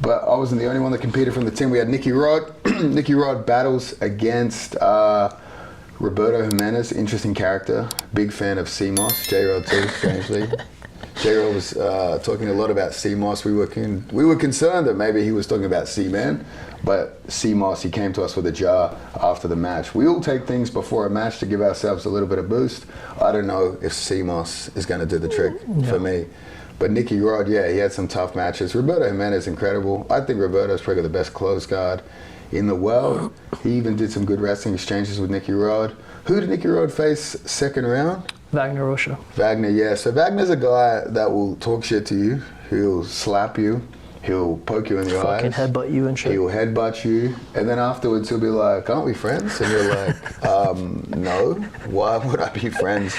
But I wasn't the only one that competed from the team. We had Nicky Rod. Nicky Rod battles against Roberto Jimenez, interesting character. Big fan of CMOS, J-Rod too, strangely. J-Rod was talking a lot about CMOS. We were concerned that maybe he was talking about C-Man, but CMOS, he came to us with a jar after the match. We all take things before a match to give ourselves a little bit of boost. I don't know if CMOS is going to do the trick for me. But Nicky Rod, yeah, he had some tough matches. Roberto Jimenez, incredible. I think Roberto's probably the best close guard in the world. He even did some good wrestling exchanges with Nicky Rod. Who did Nicky Rod face second round? Wagner Rocha. Wagner, yeah. So Wagner's a guy that will talk shit to you. He'll slap you. He'll poke you in the eyes. Fucking headbutt you and shit. He'll headbutt you. And then afterwards he'll be like, aren't we friends? And you're like, no. Why would I be friends?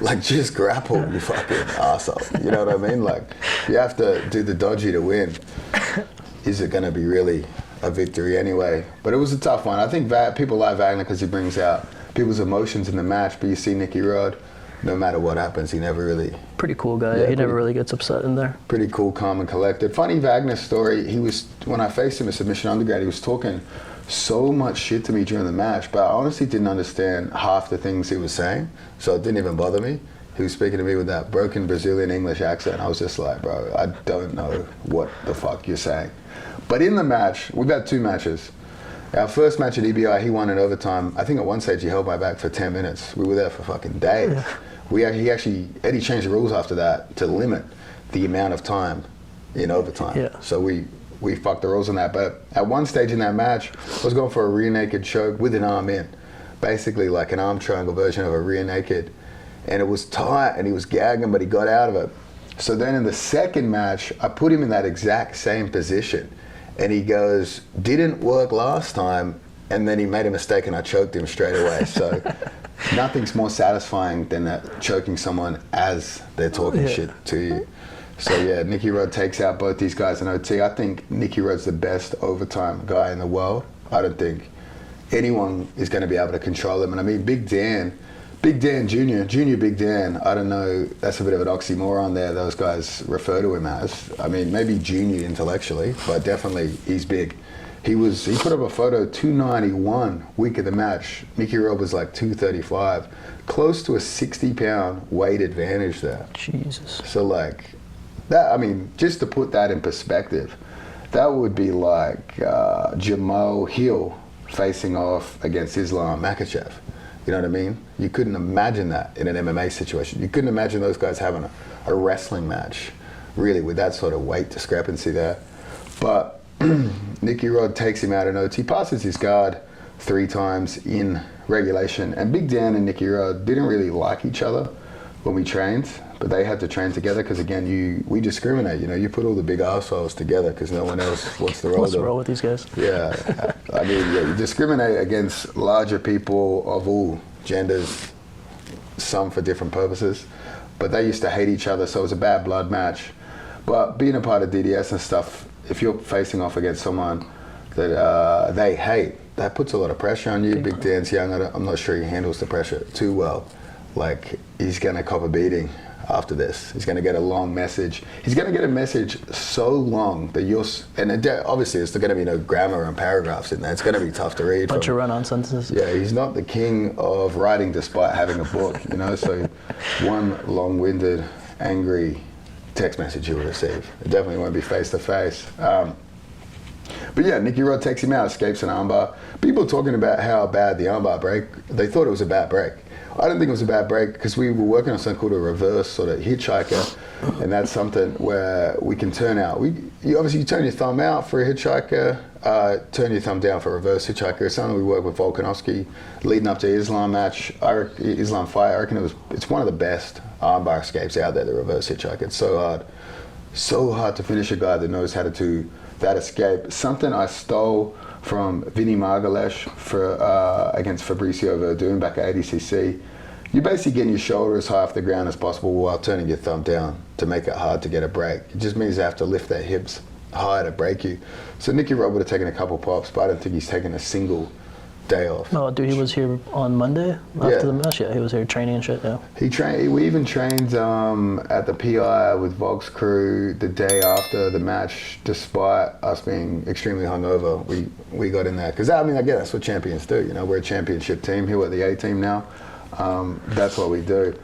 Like, just grapple, you fucking arsehole. You know what I mean? Like, you have to do the dodgy to win. Is it going to be really a victory anyway? But it was a tough one. I think people like Wagner because he brings out people's emotions in the match. But you see Nicky Rod, no matter what happens, he never really... Pretty cool guy. Yeah, he never really gets upset in there. Pretty cool, calm and collected. Funny Wagner story, when I faced him at Submission Underground, he was talking so much shit to me during the match, but I honestly didn't understand half the things he was saying, so it didn't even bother me. He was speaking to me with that broken Brazilian English accent. I was just like, bro, I don't know what the fuck you're saying. But in the match, we've had 2 matches. Our first match at EBI, he won in overtime. I think at one stage he held my back for 10 minutes. We were there for fucking days. Yeah. Eddie changed the rules after that to limit the amount of time in overtime. Yeah. So we fucked the rules on that. But at one stage in that match, I was going for a rear naked choke with an arm in. Basically like an arm triangle version of a rear naked. And it was tight and he was gagging, but he got out of it. So then in the second match, I put him in that exact same position. And he goes, didn't work last time. And then he made a mistake and I choked him straight away. So nothing's more satisfying than choking someone as they're talking shit to you. So yeah, Nicky Rod takes out both these guys in OT. I think Nicky Rod's the best overtime guy in the world. I don't think anyone is going to be able to control him. And I mean, Big Dan Junior Big Dan, I don't know, that's a bit of an oxymoron there, those guys refer to him as. I mean, maybe Junior intellectually, but definitely he's big. He put up a photo, 291 week of the match. Nicky Rod was like 235, close to a 60-pound weight advantage there. Jesus. So like, that, I mean, just to put that in perspective, that would be like Jamal Hill facing off against Islam Makhachev. You know what I mean? You couldn't imagine that in an MMA situation. You couldn't imagine those guys having a wrestling match, really, with that sort of weight discrepancy there. But Nicky Rod takes him out in OT, passes his guard 3 times in regulation. And Big Dan and Nicky Rod didn't really like each other when we trained, but they had to train together because, again, we discriminate. You know, you put all the big arseholes together because no one else wants to roll What's the roll with these guys? Yeah. I mean, yeah, you discriminate against larger people of all genders, some for different purposes, but they used to hate each other, so it was a bad blood match. But being a part of DDS and stuff, if you're facing off against someone that they hate, that puts a lot of pressure on you. Big Dan's young. I'm not sure he handles the pressure too well. Like, he's going to cop a beating after this. He's going to get a long message. He's going to get a message so long that obviously there's going to be no grammar and paragraphs in there. It's going to be tough to read. Bunch of run-on sentences. Yeah, he's not the king of writing despite having a book, you know, so one long-winded, angry text message you will receive. It definitely won't be face-to-face. But yeah, Nicky Rod takes him out, escapes an armbar. People talking about how bad the armbar break, they thought it was a bad break. I don't think it was a bad break because we were working on something called a reverse sort of hitchhiker, and that's something where we can turn out. You turn your thumb out for a hitchhiker, turn your thumb down for a reverse hitchhiker. It's something we worked with Volkanovski leading up to Islam match, Islam fight. I reckon it's one of the best armbar escapes out there, the reverse hitchhiker. It's so hard to finish a guy that knows how to do that escape. Something I stole from Vinny Margalesh against Fabricio Verdun back at ADCC. You're basically getting your shoulder as high off the ground as possible while turning your thumb down to make it hard to get a break. It just means they have to lift their hips high to break you. So Nicky Rod would have taken a couple pops, but I don't think he's taken a single day off. Oh, dude, he was here on Monday after the match. Yeah, he was here training and shit. Yeah. We even trained at the PI with Vox crew the day after the match, despite us being extremely hungover. We got in there because I mean, again, that's what champions do. You know, we're a championship team here at the A team now. That's what we do.